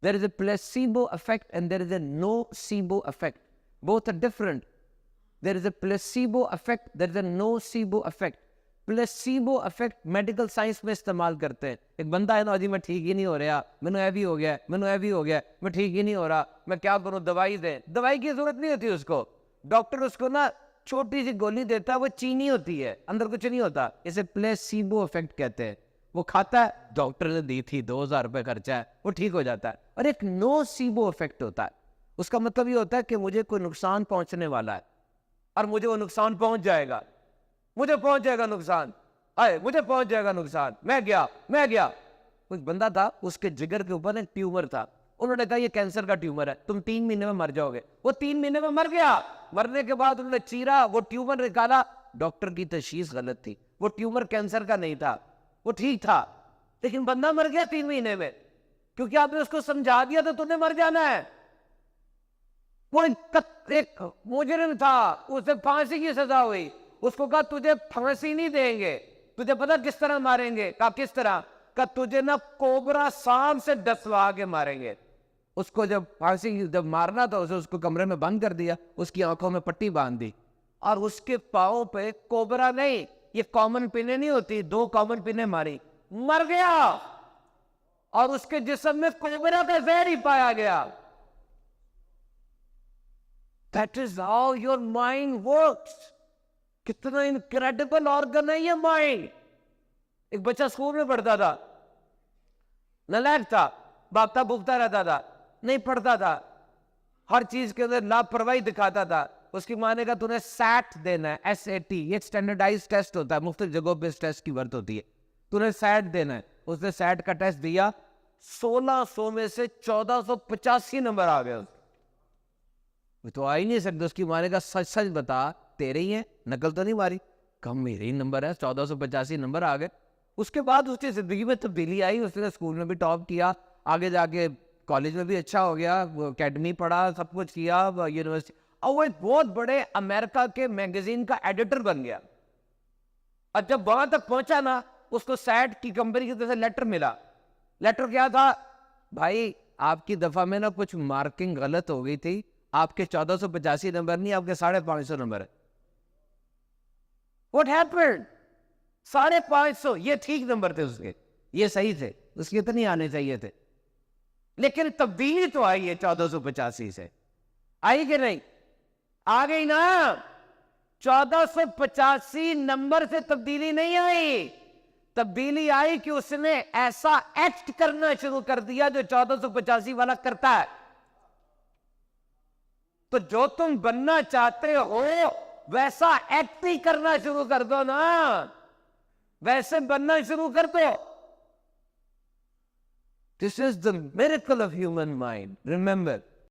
There is a placebo effect and there is a nocebo effect. Both are different. There is a placebo effect, there is a nocebo effect. Placebo effect medical science में इस्तेमाल करते हैं. एक बंदा है ना, जी मैं ठीक ही नहीं हो रहा, मैंने ये भी हो गया, मैंने ये भी हो गया, मैं ठीक ही नहीं हो रहा, मैं क्या करूं, दवाई दे. दवाई की जरूरत नहीं होती उसको. डॉक्टर उसको ना छोटी सी गोली देता है, वो चीनी होती है, अंदर कुछ नहीं होता. इसे प्लेसिबो इफेक्ट कहते हैं. वो खाता है, डॉक्टर ने दी थी, 2000 रुपये खर्चा है, वो ठीक हो जाता है. और एक नोसिबो इफेक्ट होता है. उसका मतलब ये होता है कि मुझे कोई नुकसान पहुंचने वाला है और मुझे वो नुकसान पहुंच जाएगा, मुझे पहुंच जाएगा नुकसान, आए मुझे पहुंच जाएगा नुकसान, मैं गया. कुछ बंदा था, उसके जिगर के ऊपर एक ट्यूमर था. उन्होंने कहा ये कैंसर का ट्यूमर है, तुम 3 महीने में मर जाओगे. वो 3 महीने में मर गया. मरने के बाद उन्होंने चीरा, वो ट्यूमर निकाला. डॉक्टर की तशखीस गलत थी, वो ट्यूमर कैंसर का नहीं था, वो ठीक था, लेकिन बंदा मर गया 3 महीने में, क्योंकि आपने उसको समझा दिया तो तुमने मर जाना है. वो एक मुजरिम था, उसे फांसी की सजा हुई. उसको कहा तुझे फांसी नहीं देंगे, तुझे पता किस तरह मारेंगे. कहा किस तरह? कहा तुझे ना कोबरा सांप से डसवा के मारेंगे. उसको जब फांसी जब मारना था, उसे उसको कमरे में बंद कर दिया, उसकी आंखों में पट्टी बांध दी और उसके पाँव पे कोबरा नहीं, ये कॉमन पिने नहीं होती, 2 कॉमन पिने मारी, मर गया. और उसके जिस्म में कोबरा का जहर ही पाया गया. That is how your mind works. कितना इनक्रेडिबल ऑर्गन है ये माइंड. एक बच्चा स्कूल में पढ़ता था, नालायक था, भागता भूखता रहता था, नहीं पढ़ता था, हर चीज के अंदर लापरवाही दिखाता था. उसकी माँ ने कहा तूने सैट देना है, SAT, ये स्टैंडर्डाइज टेस्ट होता है, मुख्तलिफ जगहों पे इस टेस्ट की वर्त होती है, तूने सैट देना है. उसने सैट का टेस्ट दिया, 1600 में से 1485 नंबर आ गए. तो आ ही नहीं सकते. उसकी माँ ने कहा सच सच बता, तेरे ही है, नकल तो नहीं मारी? कम मेरे ही नंबर है, 1485 नंबर आ गए. उसके बाद उसकी जिंदगी में तब्दीली आई. उसने स्कूल में भी टॉप किया, आगे जाके कॉलेज में भी अच्छा हो गया, वो एकेडमी पढ़ा, सब कुछ किया, यूनिवर्सिटी, और वो एक बहुत बड़े अमेरिका के मैगजीन का एडिटर बन गया. और जब वहां तक पहुंचा ना, उसको सैट की कंपनी की तरफ से लेटर मिला. लेटर क्या था? भाई आपकी दफा में ना कुछ मार्किंग गलत हो गई थी, आपके 1485 नंबर नहीं, आपके 550 नंबर है. What happened? 550, ये ठीक नंबर थे उसके, ये सही थे, उसके तो नहीं आने चाहिए थे. लेकिन तब्दीली तो आई है 1485 से, आई कि नहीं? आ गई ना. 1485 नंबर से तब्दीली नहीं आई. तब्दीली आई कि उसने ऐसा एक्ट करना शुरू कर दिया जो 1485 वाला करता है. तो जो तुम बनना चाहते हो वैसा एक्ट ही करना शुरू कर दो ना, वैसे बनना शुरू कर दो. This is the miracle of human mind. Remember,